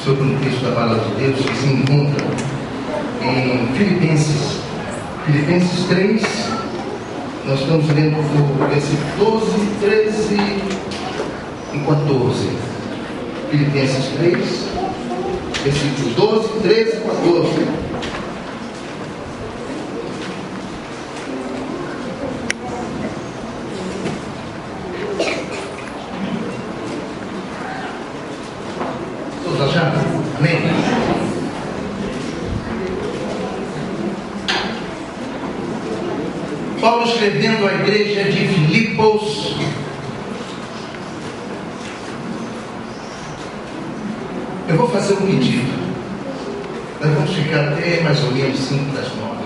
sobre um texto da palavra de Deus que se encontra em Filipenses 3. Nós estamos lendo o versículo 12, 13 e 14. Filipenses 3, versículos 12, 13 e 14. Amém? Paulo escrevendo à igreja de Filipos, eu vou fazer um pedido. Nós vamos ficar até mais ou menos 5 das 9.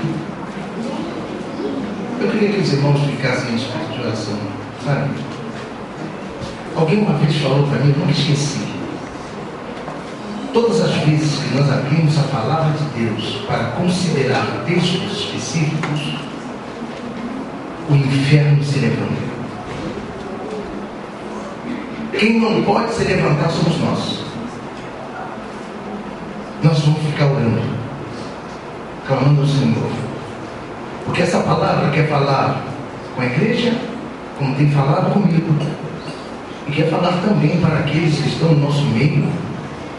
Eu queria que os irmãos ficassem em espírito de oração, sabe? Alguém uma vez falou para mim, eu nunca esqueci. Todas as vezes que nós abrimos a palavra de Deus para considerar textos específicos, o inferno se levanta. Quem não pode se levantar somos nós. Nós vamos ficar orando, clamando ao Senhor, porque essa palavra quer falar com a igreja, como tem falado comigo, e quer falar também para aqueles que estão no nosso meio,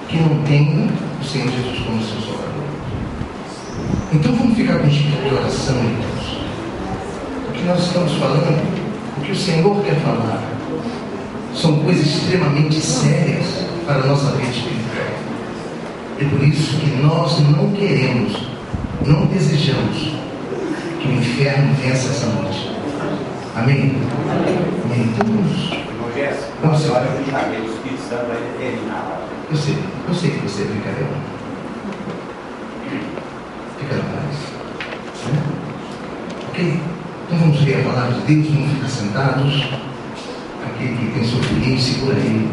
que não tem o Senhor Jesus como seu Salvador. Então vamos ficar com espírito de oração, irmãos. O que nós estamos falando, o que o Senhor quer falar, são coisas extremamente sérias para a nossa vida espiritual. É por isso que nós não queremos, não desejamos que o inferno vença essa noite. Amém? Amém. Então vamos ser. O Espírito Santo vai determinar. Eu sei que você é brincadeira. Fica na paz. Ok? Então vamos ler a palavra de Deus, vamos ficar sentados. Aquele que tem seu filhinho, segura ele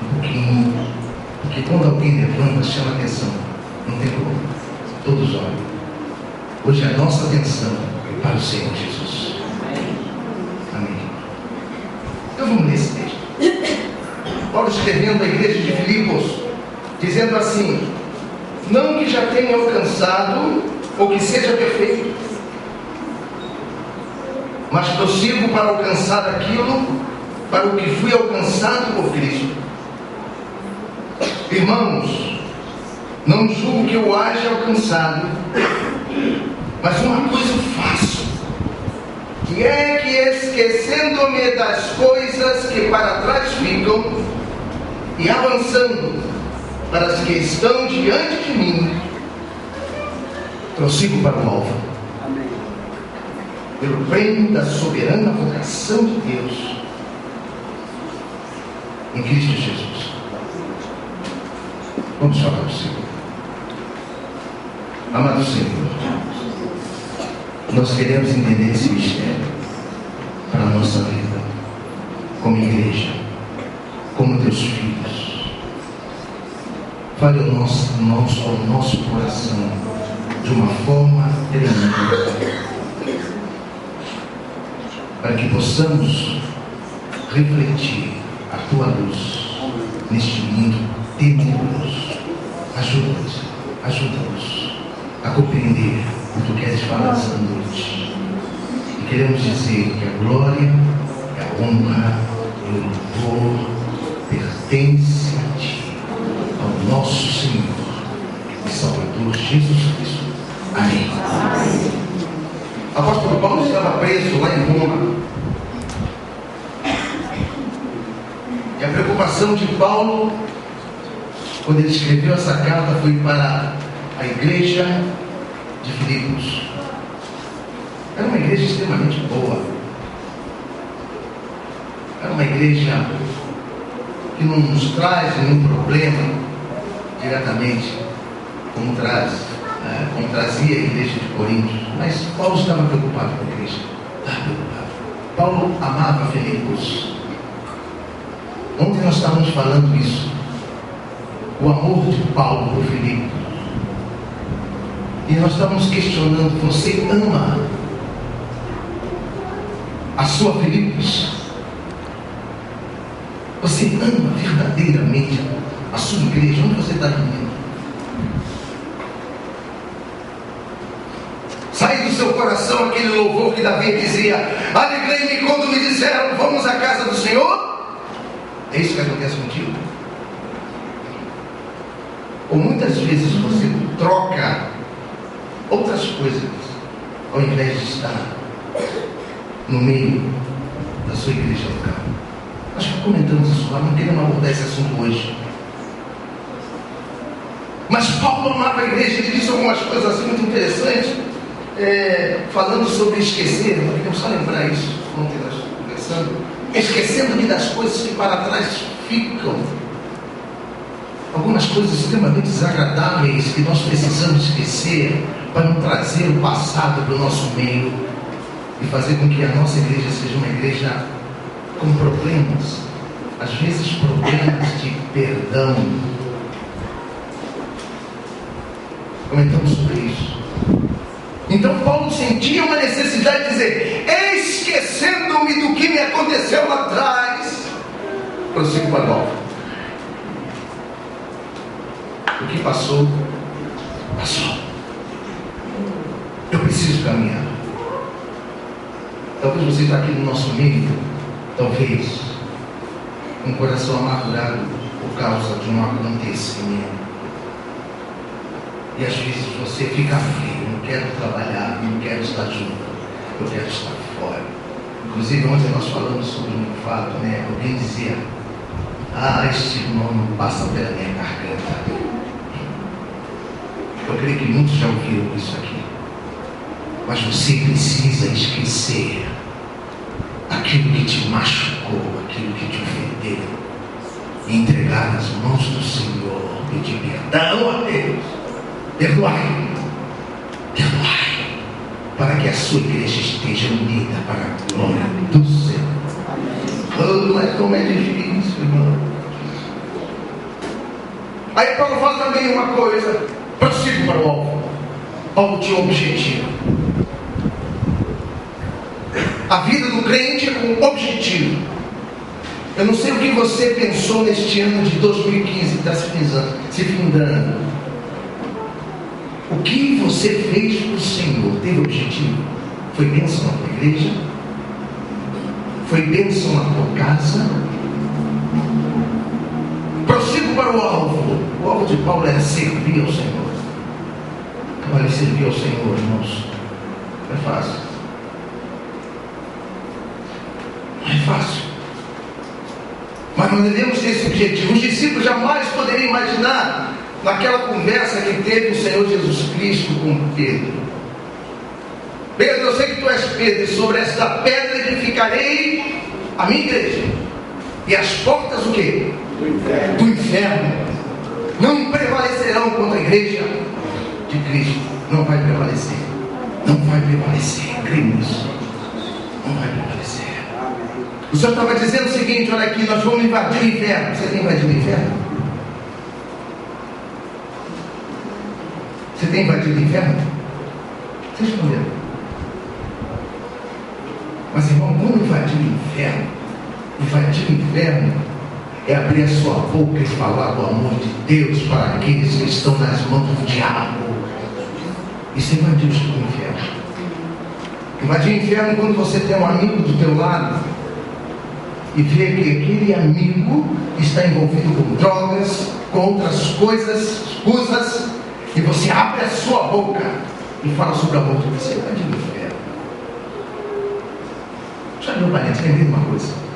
um pouquinho. Porque quando alguém levanta, chama atenção. Não tem problema. Todos olham. Hoje a nossa atenção é para o Senhor Jesus. Amém. Então vamos ler esse texto. Paulo escrevendo à igreja de Filipos, dizendo assim: não que já tenha alcançado ou que seja perfeito, mas prossigo para alcançar aquilo para o que fui alcançado por Cristo. Irmãos, não julgo que eu haja alcançado, mas uma coisa eu faço, que é que, esquecendo-me das coisas que para trás ficam e avançando para as que estão diante de mim, prossigo para o alvo, pelo prêmio da soberana vocação de Deus em Cristo Jesus. Vamos falar ao Senhor. Amado Senhor, nós queremos entender esse mistério para a nossa vida, como igreja, como teus filhos. Fale ao nosso coração de uma forma tremenda, para que possamos refletir a tua luz neste mundo tenebroso. Ajuda-nos a compreender o que tu queres falar esta noite. E queremos dizer que a glória, a honra e o louvor pertence a ti, ao nosso Senhor e Salvador Jesus Cristo. Amém. O apóstolo Paulo estava preso lá em Roma. E a preocupação de Paulo, quando ele escreveu essa carta, foi para a igreja de Filipos. Era uma igreja extremamente boa. Era uma igreja que não nos traz nenhum problema diretamente, como trazia a igreja de Corinto. Mas Paulo estava preocupado com a igreja. Estava preocupado. Paulo amava Filipos. Ontem nós estávamos falando isso. O amor de Paulo por Filipos. E nós estávamos questionando: você ama a sua Filipos? Você ama verdadeiramente A sua igreja, onde você está indo? Sai do seu coração aquele louvor que Davi dizia: alegrei-me quando me disseram, vamos à casa do Senhor. É isso que acontece contigo? Ou muitas vezes você troca outras coisas ao invés de estar no meio da sua igreja local. Nós já comentamos isso lá, não queremos abordar esse assunto hoje. Mas Paulo amava a igreja, ele disse algumas coisas assim muito interessantes, falando sobre esquecer. Nós queremos só lembrar isso ontem nós conversando, esquecendo das coisas que para trás ficam. Algumas coisas extremamente desagradáveis que nós precisamos esquecer para não trazer o passado para o nosso meio e fazer com que a nossa igreja seja uma igreja com problemas, às vezes problemas de perdão. Comentamos sobre isso. Então Paulo sentia uma necessidade de dizer: esquecendo-me do que me aconteceu lá atrás, prossigo para o alvo. O que passou, passou. Eu preciso caminhar. Talvez você está aqui no nosso meio, talvez com o coração amargurado por causa de um acontecimento. E às vezes você fica frio, não quero trabalhar, não quero estar junto, eu quero estar fora. Inclusive ontem nós falamos sobre um fato, alguém dizia: este irmão não passa pela minha garganta. Eu creio que muitos já ouviram isso aqui. Mas você precisa esquecer aquilo que te machucou, aquilo que te ofendeu, e entregar nas mãos do Senhor, pedir perdão a Deus. Perdoai, para que a sua igreja esteja unida para a glória do Senhor. Mas como é difícil, irmão. Aí Paulo fala também uma coisa: prossigo para o alvo. Paulo tinha um objetivo. A vida do crente é com objetivo. Eu não sei o que você pensou neste ano de 2015 que está se findando. O que você fez para o Senhor teve objetivo? Foi bênção na tua igreja? Foi bênção na tua casa? Prossigo para o alvo. O alvo de Paulo era servir ao Senhor. Olha, servir ao Senhor, irmãos, não é fácil. Não é fácil. Mas nós devemos ter esse objetivo. Os discípulos jamais poderiam imaginar, naquela conversa que teve o Senhor Jesus Cristo com Pedro: Pedro, eu sei que tu és Pedro, e sobre esta pedra edificarei a minha igreja, e as portas o quê? Do inferno não prevalecerão contra a igreja de Cristo. Não vai prevalecer. Não vai prevalecer. Creio nisso. Não vai prevalecer. O Senhor estava dizendo o seguinte: olha aqui, nós vamos invadir o inferno. Você tem invadido o inferno? Você tem invadido o inferno? Vocês estão vendo? Mas, irmão, quando invadir o inferno é abrir a sua boca e falar do amor de Deus para aqueles que estão nas mãos do diabo. Isso é invadir o inferno. Invadir o inferno quando você tem um amigo do teu lado e vê que aquele amigo está envolvido com drogas, com outras coisas escusas, e você abre a sua boca e fala sobre o amor de Deus. Você invadir o inferno. Já viu, parente, lembrei de uma coisa.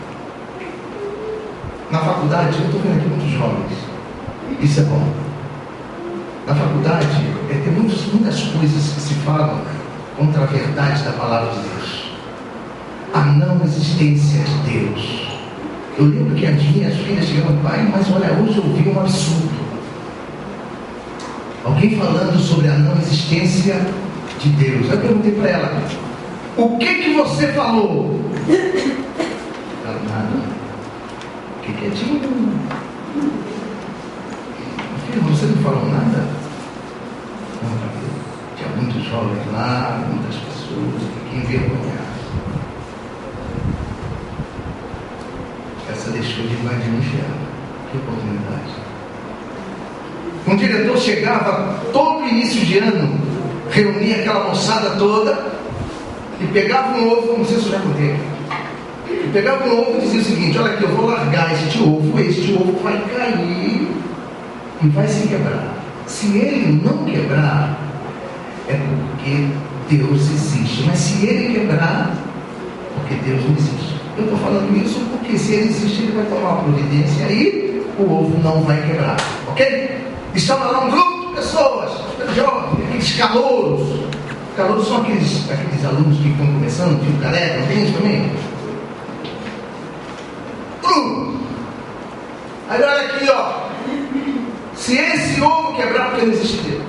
Na faculdade, eu estou vendo aqui muitos jovens. Isso é bom. Na faculdade, tem muitas coisas que se falam contra a verdade da palavra de Deus. A não existência de Deus. Eu lembro que as minhas filhas chegaram: pai, mas olha, hoje eu ouvi um absurdo. Alguém falando sobre a não existência de Deus. Eu perguntei para ela: o que você falou? Ela: nada. Quietinho. Filho, você não falou nada? Não, tinha muitos jovens lá, muitas pessoas, fiquei envergonhado. Essa deixou de invadir o inferno. Que oportunidade. Um diretor chegava todo início de ano, reunia aquela moçada toda e pegava um ovo, não sei se eu já contei, e pegava um ovo e dizia o seguinte: olha aqui, eu vou largar este ovo vai cair e vai se quebrar. Se ele não quebrar, é porque Deus existe. Mas se ele quebrar, porque Deus não existe. Eu estou falando isso porque se ele existe, ele vai tomar uma providência e o ovo não vai quebrar. Ok? Estava lá um grupo de pessoas, jovens, aqueles calouros. Calouros são aqueles alunos que estão começando, tipo careca, não tem isso também? Aí olha aqui, ó. Se esse ovo quebrar, porque não existe Deus.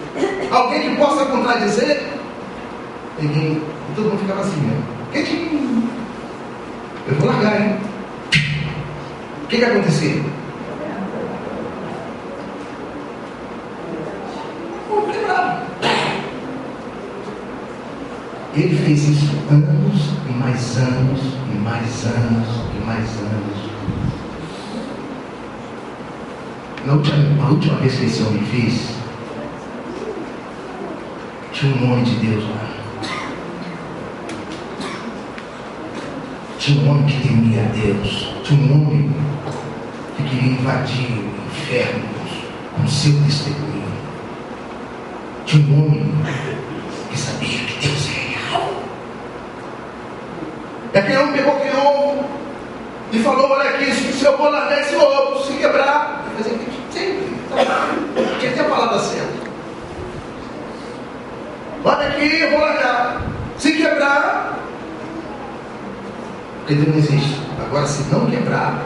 Alguém que possa contradizer? Ninguém. E todo mundo ficava assim mesmo. Quietinho. Eu vou largar, hein? O que aconteceu? Vou quebrar. Ele fez isso anos e mais anos e mais anos e mais anos. A última vez que esse homem fez, tinha um homem de Deus lá. Tinha um homem que temia a Deus. Tinha um homem que queria invadir o inferno com seu testemunho. Tinha um homem que sabia que Deus é real. E aquele homem pegou aquele ovo e falou: olha aqui, se eu vou largar esse ovo, se quebrar, vai fazer sempre. Tinha que ter a palavra certa. Olha aqui, eu vou largar. Se quebrar, porque Deus não existe. Agora, se não quebrar,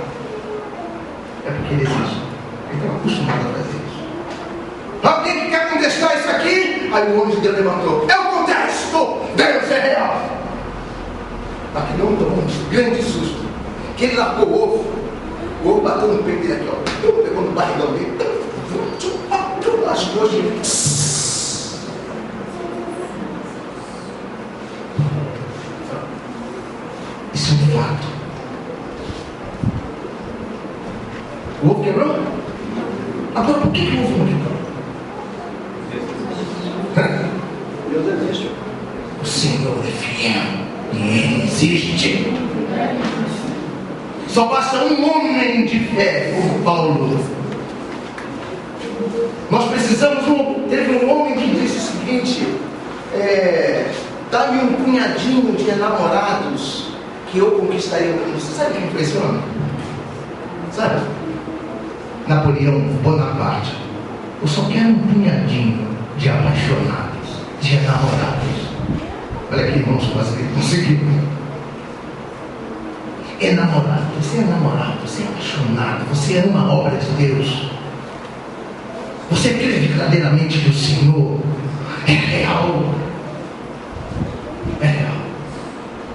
é porque Ele existe. Ele estava acostumado a fazer isso. Alguém que quer contestar isso aqui? Aí o homem de Deus levantou: eu contesto, Deus é real. Aquele homem tomou um grande susto, que ele largou o ovo bateu no peito dele aqui, ó, pegou no barrigão dele, as coisas. Isso é um fato. O ovo quebrou? Agora por que o ovo não quebrou? Deus existe. O Senhor é fiel e Ele existe. Só basta um homem de fé, como Paulo. Nós precisamos teve um homem que disse o seguinte: dá-me um punhadinho de namorados que eu conquistaria o mundo. Você sabe quem foi esse homem? Sabe? Napoleão Bonaparte. Eu só quero um punhadinho de apaixonados, de namorados. Olha aqui, irmãos, quase que conseguimos. É namorado, você é namorado, você é apaixonado, você ama a obra de Deus. Você crê verdadeiramente que o Senhor é real. É real.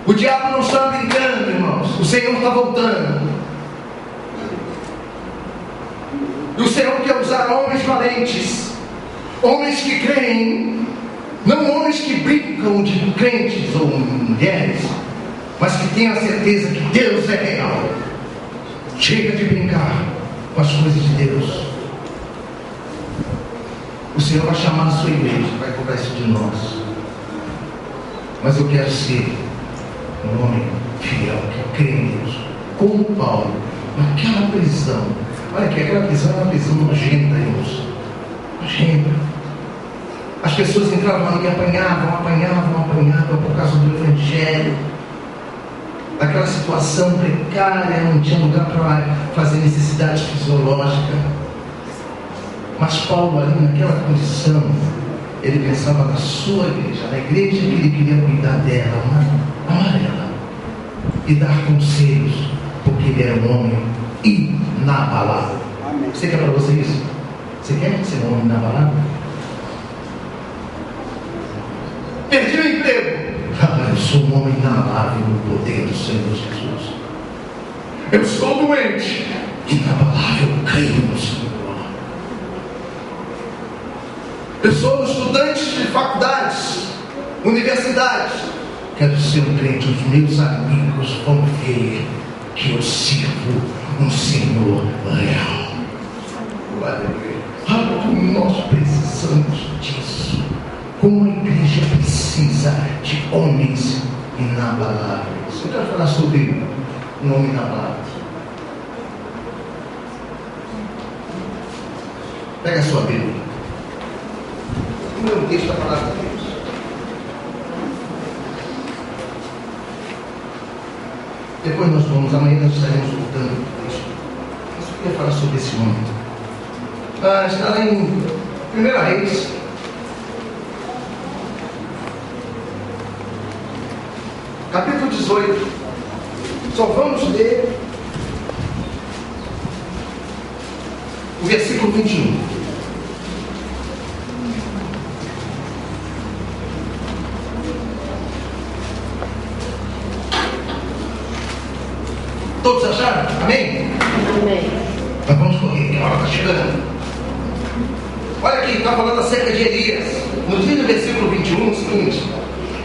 O diabo não está brincando, irmãos. O Senhor está voltando. E o Senhor quer usar homens valentes, homens que creem, não homens que brincam de crentes ou mulheres, mas que tenham a certeza que Deus é real. Chega de brincar com as coisas de Deus. O Senhor vai chamar a sua igreja, vai cobrar isso de nós. Mas eu quero ser um homem fiel, que crê em Deus. Como Paulo, naquela prisão. Olha aqui, aquela prisão é uma prisão nojenta, irmãos. Nojenta. As pessoas entravam ali e apanhavam por causa do Evangelho. Daquela situação precária, não tinha lugar para fazer necessidade fisiológica. Mas Paulo ali naquela condição, ele pensava na sua igreja, na igreja que ele queria cuidar dela, amar ela e dar conselhos, porque ele era um homem inabalável. Você quer para você isso? Você quer ser um homem inabalável? Perdi o emprego. Eu sou um homem inabalável no poder do Senhor Jesus. Eu sou doente. Inabalável, creio no Senhor. Eu sou estudante de faculdades, universidades. Quero ser um crente. Os meus amigos vão ver que eu sirvo um Senhor real. Aleluia. Nosso precisamos disso. Como a igreja precisa de homens inabaláveis. Eu quero falar sobre um homem inabalável. Pega a sua Bíblia. O meu texto da palavra de Deus. Depois nós vamos, amanhã nós estaremos voltando para isso. Mas eu queria falar sobre esse homem. Está lá em 1 Reis. Capítulo 18. Só vamos ler o versículo 21. Todos acharam? Amém? Amém. Mas vamos correr, que a hora está chegando. Olha aqui, está falando acerca de Elias. Nos diz no versículo 21 o seguinte: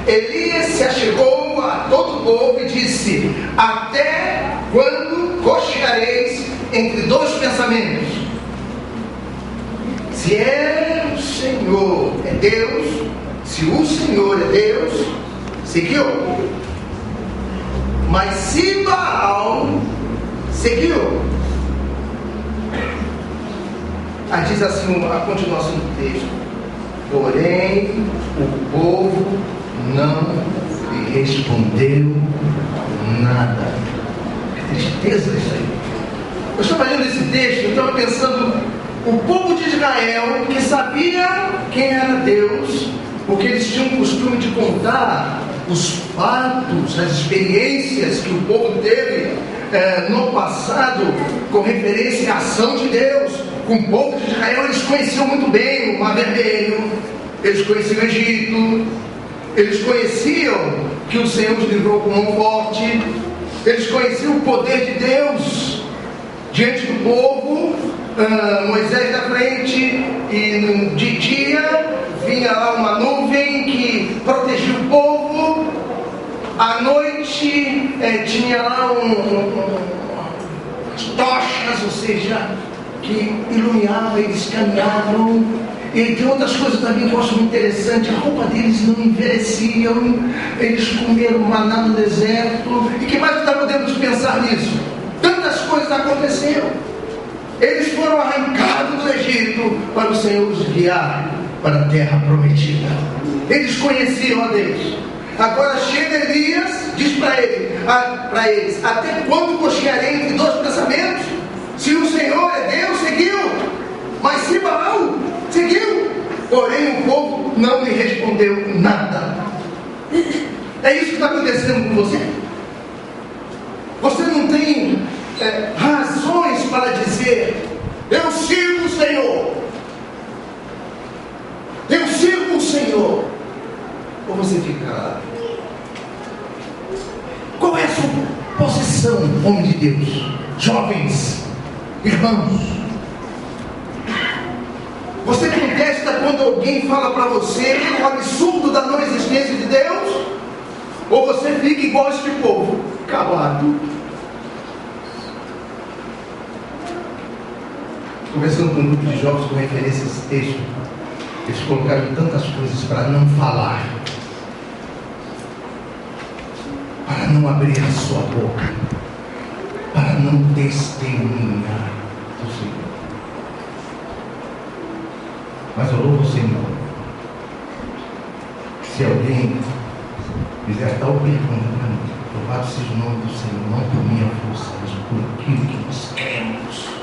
Elias se achegou a todo o povo e disse: até quando cocheareis entre dois pensamentos? Se é o Senhor é Deus, se o Senhor é Deus, seguiu. Mas se Baal, seguiu. Aí diz assim a continuação do texto: porém o povo não lhe respondeu nada. Que tristeza isso aí. Eu estava lendo esse texto, eu estava pensando, o povo de Israel, que sabia quem era Deus, porque eles tinham o costume de contar os fatos, as experiências que o povo teve no passado, com referência à ação de Deus. Com o povo de Israel, eles conheciam muito bem o Mar Vermelho, eles conheciam o Egito, eles conheciam que o Senhor os livrou com mão forte, eles conheciam o poder de Deus diante do povo. Moisés na frente, e de dia vinha lá uma nuvem que protegia o povo, à noite tinha lá as tochas, ou seja, que iluminava, eles caminhavam. E tem outras coisas também que eu acho muito interessante: a roupa deles não envelheciam, eles comeram maná no deserto. E que mais nós podemos pensar nisso? Tantas coisas aconteceram. Eles foram arrancados do Egito para o Senhor os guiar para a terra prometida. Eles conheciam a Deus. Agora chega Elias, diz para eles: até quando cochearei entre dois pensamentos? Se o Senhor é Deus, seguiu. Mas se Baal, seguiu. Porém o povo não lhe respondeu nada. É isso que está acontecendo com você. Você não tem razões para dizer: eu sirvo o Senhor, eu sirvo o Senhor. Ou você fica: qual é a sua posição, homem de Deus? Jovens, irmãos, você contesta quando alguém fala para você o absurdo da não existência de Deus? Ou você fica igual este povo, calado? Conversando com um grupo de jovens com referência a esse texto, eles colocaram tantas coisas para não falar, para não abrir a sua boca, para não testemunhar o Senhor. Mas eu louvo o Senhor. Se alguém fizer tal pergunta para mim, louvado seja o nome do Senhor, não por minha força, mas por aquilo que nós cremos.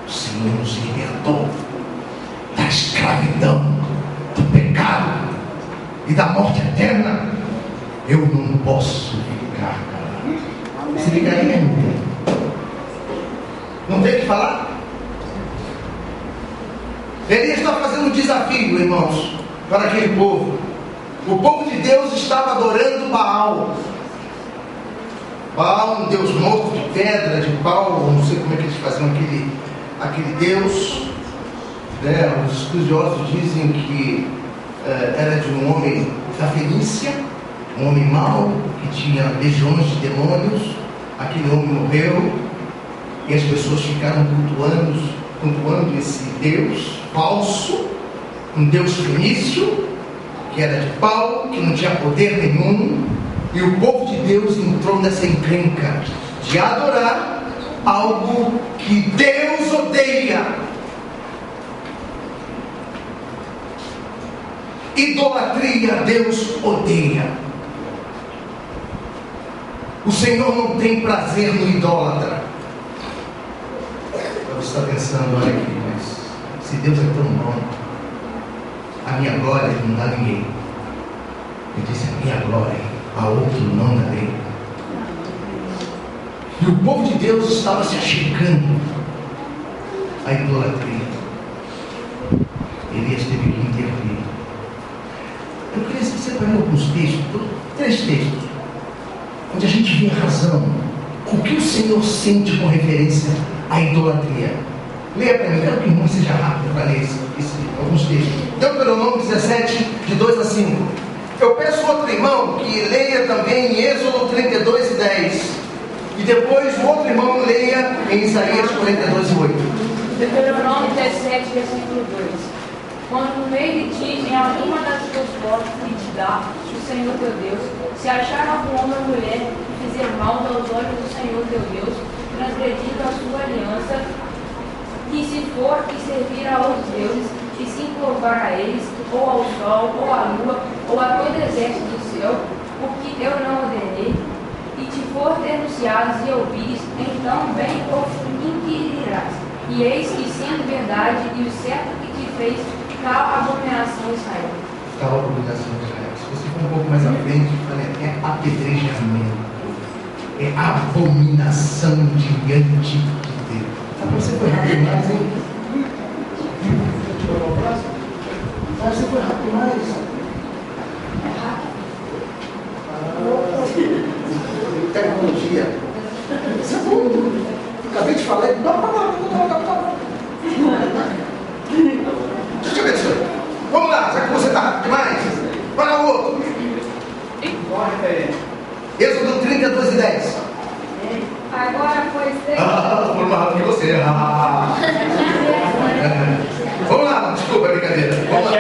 O Senhor nos libertou da escravidão, do pecado e da morte eterna. Eu não posso ficar calado. Se ligaria, não tem. Não tem o que falar? Elias está fazendo um desafio, irmãos, para aquele povo. O povo de Deus estava adorando Baal. Baal, um deus morto de pedra, de pau, não sei como é que eles faziam aquele deus, né? Os estudiosos dizem que era de um homem da Fenícia, um homem mau, que tinha legiões de demônios. Aquele homem morreu e as pessoas ficaram cultuando esse deus falso, um Deus fenício, que era de pau, que não tinha poder nenhum, e o povo de Deus entrou nessa encrenca de adorar algo que Deus odeia. Idolatria Deus odeia. O Senhor não tem prazer no idólatra. Você está pensando, olha aqui, mas se Deus é tão bom, a minha glória não dá a ninguém. Ele disse: a minha glória a outro não darei. E o povo de Deus estava se achegando à idolatria. Elias teve que intervir. Eu queria separar alguns textos, 3 textos, onde a gente vê a razão, o que o Senhor sente com referência à idolatria. Leia para mim, quero que o irmão seja rápido para ler alguns textos. Deuteronômio 17, de 2 a 5. Eu peço outro irmão que leia também em Êxodo 32 e 10. E depois o outro irmão leia em Isaías 42 e 8. Deuteronômio 17, versículo 2. Quando no meio de ti, em alguma das tuas portas que te dá o Senhor teu Deus, se achar algum homem ou mulher que fizer mal aos olhos do Senhor teu Deus, transgredindo a sua aliança, que se for e servir a outros deuses, e se encurvar a eles, ou ao sol, ou à lua, ou a todo exército do céu, o que eu não ordenei, e te for denunciados e ouvires, então bem ou inquirirás. E eis que, sendo verdade, e o certo que te fez, tal abominação Israel. Tal abominação Israel. Se você for um pouco mais à frente, é apedrejamento, é abominação diante de Deus. Você foi rápido demais, hein? Você foi rápido demais. Tecnologia. Isso é bom. Acabei de falar. Deixa eu te abençoe. Vamos lá, já que você está rápido demais. Para o outro. Êxodo 32 e 10. Agora, pois, foi mais rápido que você. Vamos lá, desculpa a brincadeira. Vamos lá.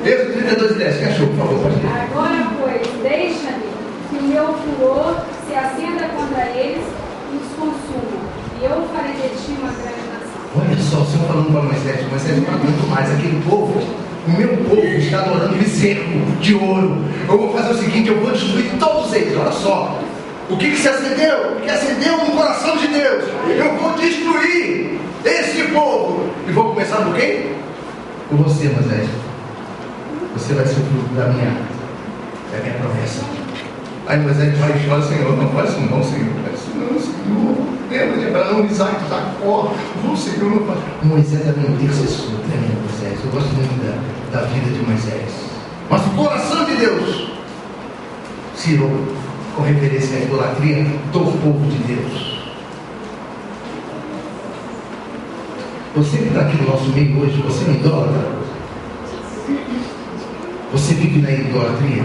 Êxodo 32 e 10. Quem achou, por favor? Pode ir. Agora, pois, deixa-me que o meu furor se acenda contra eles e os consuma, e eu farei de ti uma grande nação. Olha só, o Senhor falando para Moisés não aguento mais. Aquele povo, o meu povo está adorando bezerro de ouro. Eu vou fazer o seguinte, eu vou destruir todos eles. Olha só. O que se acendeu? O que acendeu no coração de Deus? Eu vou destruir esse povo. E vou começar por quem? Por você, Moisés. Você vai ser o fruto da minha promessa. Aí Moisés vai e chora: Senhor, não faz isso não, Senhor. Não, Senhor. Lembra de Abraão, Isaac, Jacó. Não, Senhor, não faz. Moisés era um intercessor tremendo, Moisés. Eu gosto muito da vida de Moisés. Mas o coração de Deus se irou com referência à idolatria do povo de Deus. Você que está aqui no nosso meio hoje, você é um idólatra? Você vive na idolatria?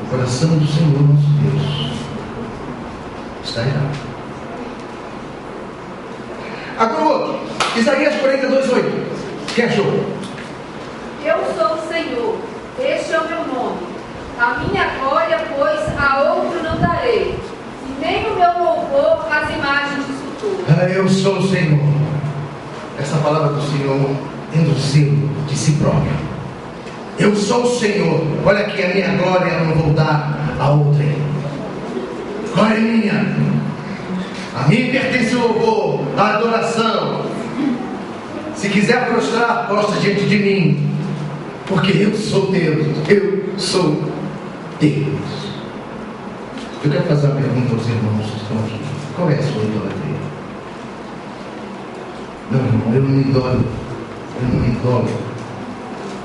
O coração do Senhor nosso Deus está errado. Agora o outro, Isaías 42, 8. Quem achou? Eu sou o Senhor, este é o meu nome. A minha glória, pois, a outro não darei, e nem o meu louvor às imagens de escultura. Eu sou o Senhor. Essa palavra do Senhor tendo o selo de si próprio. Eu sou o Senhor. Olha aqui, a minha glória eu não vou dar a outrem. Glória é minha. A mim pertence o louvor, a adoração. Se quiser prostrar, prostra diante de mim. Porque eu sou Deus. Eu sou Deus. Eu quero fazer uma pergunta aos irmãos que estão aqui. Qual é a sua idolatria? Não, irmão, eu não idolo.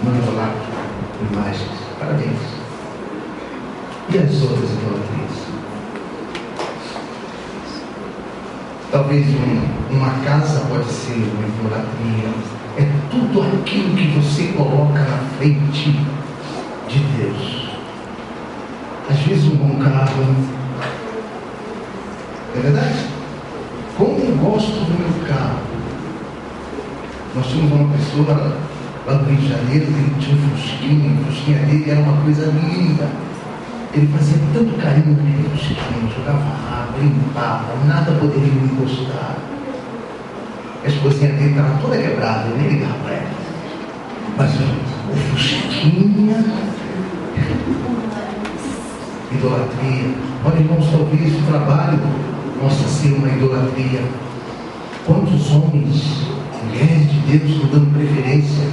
Não idolatro imagens. Parabéns. E as outras idolatrias? Talvez uma casa pode ser uma idolatria. É tudo aquilo que você coloca na frente de Deus. Às vezes um bom carro. É verdade? Como eu gosto do meu carro. Nós tínhamos uma pessoa lá no Rio de Janeiro, que tinha um fusquinha dele era uma coisa linda. Ele fazia tanto carinho naquele fusquinha, jogava água, limpava, nada poderia me encostar. A esposinha dele estava toda quebrada, eu nem ligava para ela. Mas o fusquinha, idolatria. Olha, irmãos, talvez o trabalho possa ser uma idolatria. Quantos homens, mulheres de Deus estão dando preferência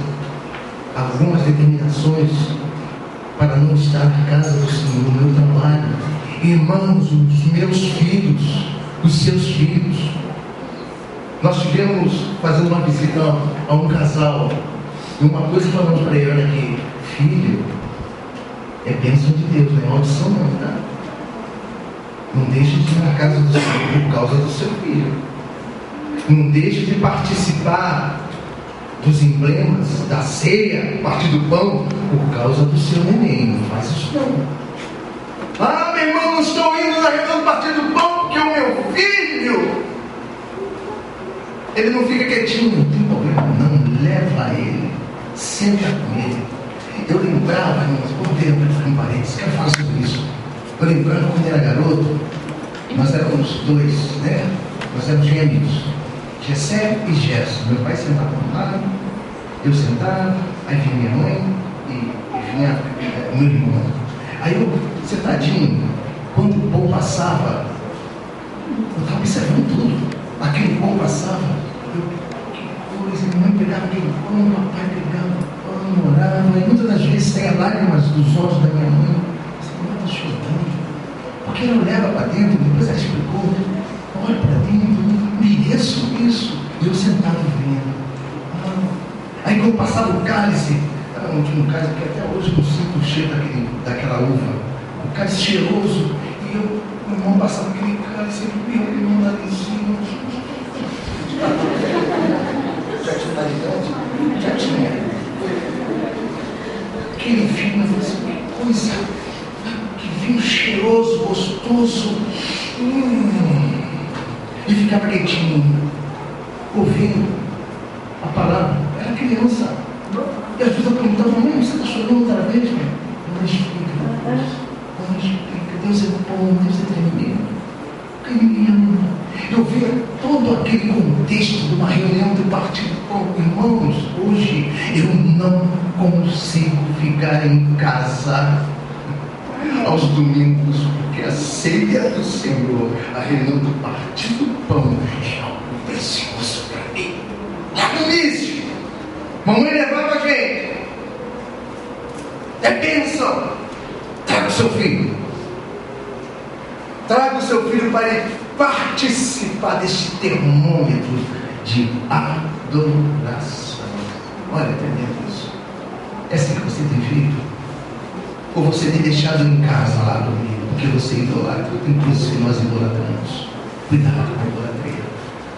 a algumas determinações para não estar na casa do Senhor, no meu trabalho. Irmãos, os meus filhos, os seus filhos. Nós tivemos fazendo uma visita a um casal, e uma coisa falamos para ele: olha aqui, filho, é bênção de Deus, não é maldição não, tá? Não deixe de ir na casa do Senhor por causa do seu filho. Não deixe de participar dos emblemas da ceia, partir do pão, por causa do seu neném. Não faz isso não. Ah, meu irmão, não estou indo na reunião do partir do pão porque o meu filho, ele não fica quietinho. Não tem problema não, leva ele, senta com ele. Eu lembrava, irmãos, vamos ver um parênteses, quero falar sobre isso. Eu lembrava quando era garoto, nós éramos dois, né? Nós éramos gêmeos, Gessé e Gerson. Meu pai sentava no lado, eu sentava, aí vinha minha mãe e vinha meu irmão. Aí eu, sentadinho, quando o pão passava, eu estava observando tudo. Aquele pão passava, que coisa, minha mãe pegava aquele pão, papai pegava o pão, orava, e muitas das vezes tem as lágrimas dos olhos da minha mãe. Essa mãe está chorando, porque ela olhava para dentro, depois ela explicou: olha para dentro, mereço isso. E eu sentado vendo. Aí quando passava o cálice, não tinha um cálice, porque até hoje eu não sinto o cheiro daquela uva, o cálice cheiroso, e eu, meu irmão passava aquele cálice, eu no narizinho. Já tinha idade? Já tinha. Aquele vinho, eu falei assim: que coisa, que vinho cheiroso, gostoso. E ficava quietinho, ouvindo a palavra. Era criança. E às vezes eu perguntava: mãe, você está chorando outra vez? Não explica, não explica. Deus é bom, Deus é tremendo. Eu via todo aquele contexto de uma reunião do partido. Irmãos, hoje eu não consigo ficar em casa aos domingos, porque a ceia do Senhor, a reunião do partido do pão, é algo precioso para mim. Lá no início, mamãe levava a gente. É bênção. Traga o seu filho. Traga o seu filho para ele participar deste termômetro de adoração. Olha, entendendo isso? É assim que você tem feito? Ou você tem deixado em casa lá dormindo, porque você idolatra? Tem coisas que nós idolatramos. Cuidado com a idolatria,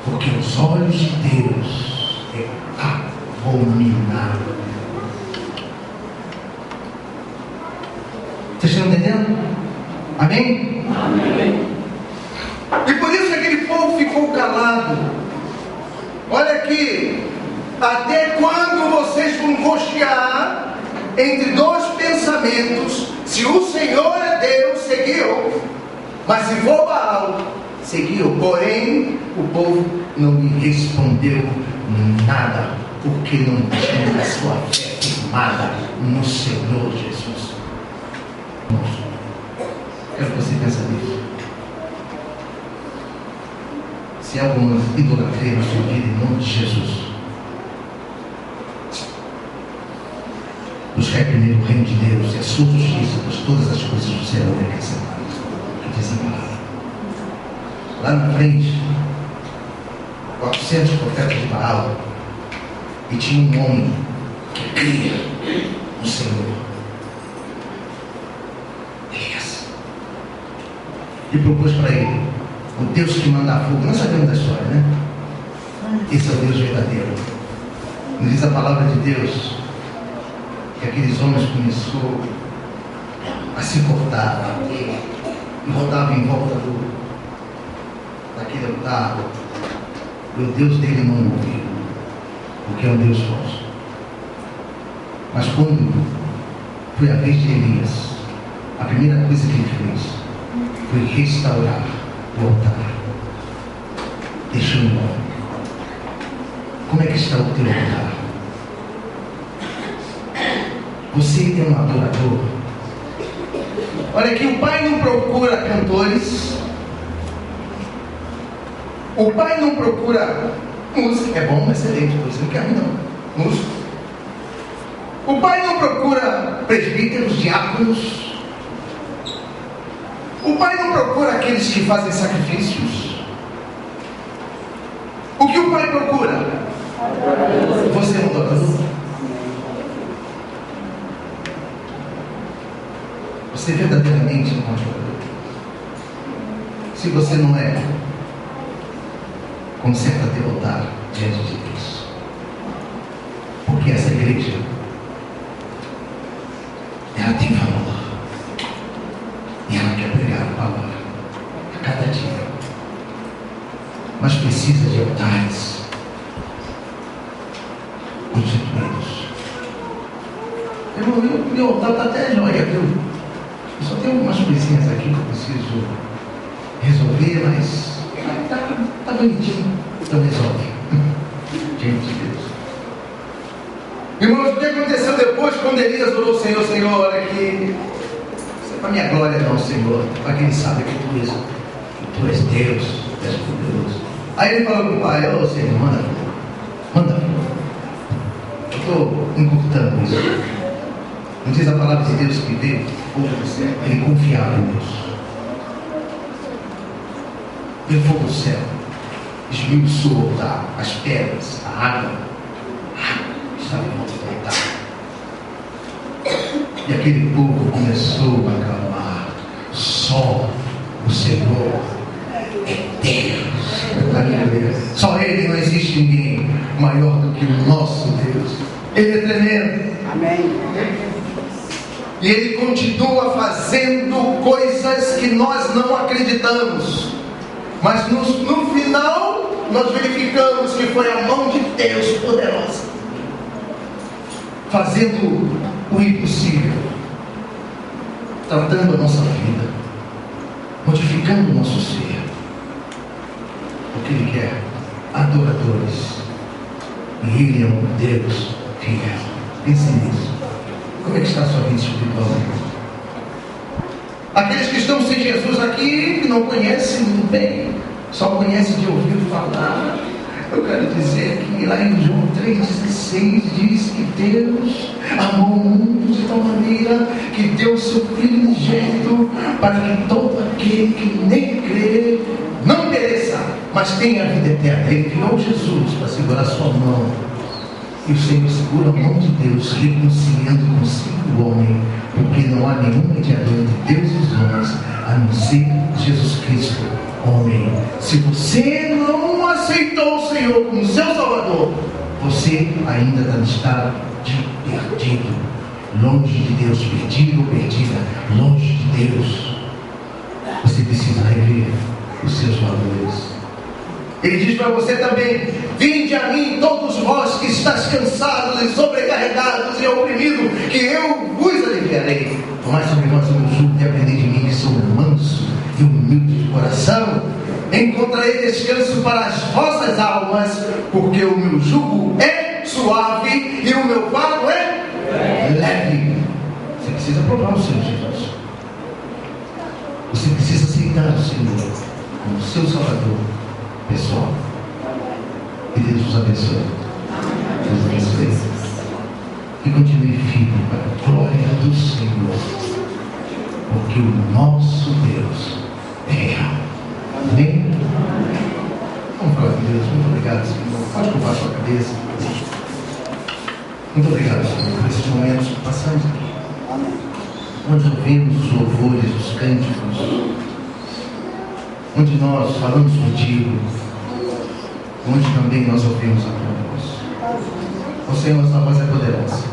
porque os olhos de Deus é abominável. Vocês estão entendendo? Amém? Amém. E por isso que aquele povo ficou calado. Olha aqui, até quando vocês vão cochear entre dois pensamentos? Se o Senhor é Deus, seguiu, mas se for Baal, seguiu. Porém, o povo não me respondeu nada, porque não tinha a sua fé firmada no Senhor Jesus. Quero que você pense nisso. Se há alguma idolatria na sua vida, em nome de Jesus, buscar primeiro o reino de Deus e a sua justiça, pois todas as coisas do céu serão acrescentadas. Que diz a palavra. Lá na frente, 400 profetas de Baal, e tinha um homem que cria no Senhor. E propôs para ele: o Deus que manda fogo. Nós sabemos da história, né? Esse é o Deus verdadeiro. Nos diz a palavra de Deus que aqueles homens começaram a se cortar e rodavam em volta daquele altar. E o Deus dele não ouviu. porque é um Deus falso. Mas quando foi a vez de Elias, a primeira coisa que ele fez foi restaurar o altar, deixando o homem. Como é que está o teu altar? Você é um adorador. Olha aqui, o Pai não procura cantores, o Pai não procura música, é bom, excelente, você não quer não, música. O Pai não procura presbíteros, diáconos. O Pai não procura aqueles que fazem sacrifícios. O que o Pai procura? Você é um adorador? Você verdadeiramente é um adorador? Se você não é, conserta teu altar diante de Deus. Porque essa igreja, ela tem valor. E ela quer pregar a palavra a cada dia. Mas precisa de altares constituídos. Meu altar está até jóia, viu? Eu só tenho algumas coisinhas aqui que eu preciso resolver, mas tá bonitinho. Então resolve. Gente de Deus. Irmãos, o que aconteceu depois quando Elias orou ao Senhor? Senhor, olha aqui. Isso é para minha glória não, Senhor. Para quem sabe que tu és Deus, tu és poderoso. Aí ele falou com o pai, ô Senhor, manda. Eu estou encurtando isso. Não diz a palavra de Deus que veio, ele confiava em Deus. Ele foi para o céu, esmiuçou o altar, as pedras, a água estava em volta do altar. E aquele povo começou a clamar: só o Senhor é Deus. Só Ele, não existe ninguém maior do que o nosso Deus. Ele é tremendo. Amém. E Ele continua fazendo coisas que nós não acreditamos. Mas no final, nós verificamos que foi a mão de Deus poderosa, fazendo o impossível, tratando a nossa vida, modificando o nosso ser. Porque Ele quer adoradores. E Ele é um Deus fiel. Pense nisso. Como é que está a sua vida espiritual? Aqueles que estão sem Jesus aqui, que não conhecem muito bem, só conhecem de ouvir falar. Eu quero dizer que lá em João 3,16 diz que Deus amou o mundo de tal maneira que deu o seu Filho unigênito para que todo aquele que nele crê não pereça, mas tenha a vida eterna. Ele criou Jesus para segurar sua mão. E o Senhor segura a mão de Deus, reconciliando consigo o homem, porque não há nenhum mediador entre Deus e os homens, a não ser Jesus Cristo, homem. Se você não aceitou o Senhor como seu Salvador, você ainda está de perdido, longe de Deus, perdido ou perdida, longe de Deus. Você precisa rever os seus valores. Ele diz para você também: vinde a mim todos vós que estáis cansados e sobrecarregados e oprimidos, que eu vos aliviarei. Tomai sobre vós o meu jugo e aprendei de mim, que sou manso e humilde de coração. Encontrarei descanso para as vossas almas, porque o meu jugo é suave e o meu fardo é leve. Você precisa provar o Senhor Jesus. Você precisa aceitar o Senhor como seu Salvador pessoal. Que Deus os abençoe. Deus abençoe. E continue firme para a glória do Senhor. Porque o nosso Deus é real. Amém? Vamos falar com Deus. Muito obrigado, Senhor. Pode curvar a sua cabeça. Muito obrigado, Senhor, por esses momentos que passamos aqui. Onde ouvimos os louvores, os cânticos, onde nós falamos contigo, onde também nós ouvimos a tua voz. Ó Senhor, essa voz é poderosa.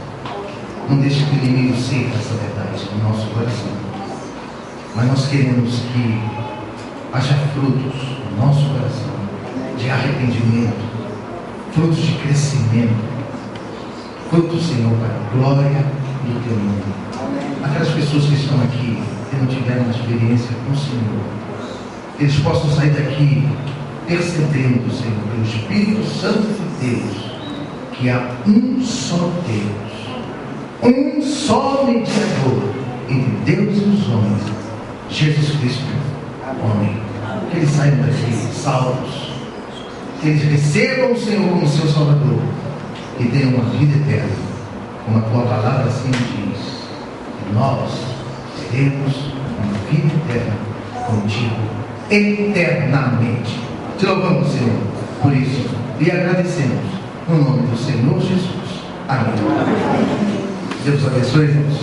Não deixe que o inimigo seja essa verdade no nosso coração. Mas nós queremos que haja frutos no nosso coração de arrependimento, frutos de crescimento, frutos, Senhor, para a glória do teu nome. Aquelas pessoas que estão aqui que não tiveram uma experiência com o Senhor, eles possam sair daqui percebendo, Senhor, pelo Espírito Santo de Deus, que há um só Deus, um só mediador entre Deus e os homens, Jesus Cristo, homem. Que eles saiam daqui salvos, que eles recebam o Senhor como seu Salvador e tenham uma vida eterna, como a tua palavra assim diz. E nós teremos uma vida eterna contigo, eternamente. Te louvamos, Senhor, por isso e agradecemos no nome do Senhor Jesus. Amém. Deus abençoe, irmãos.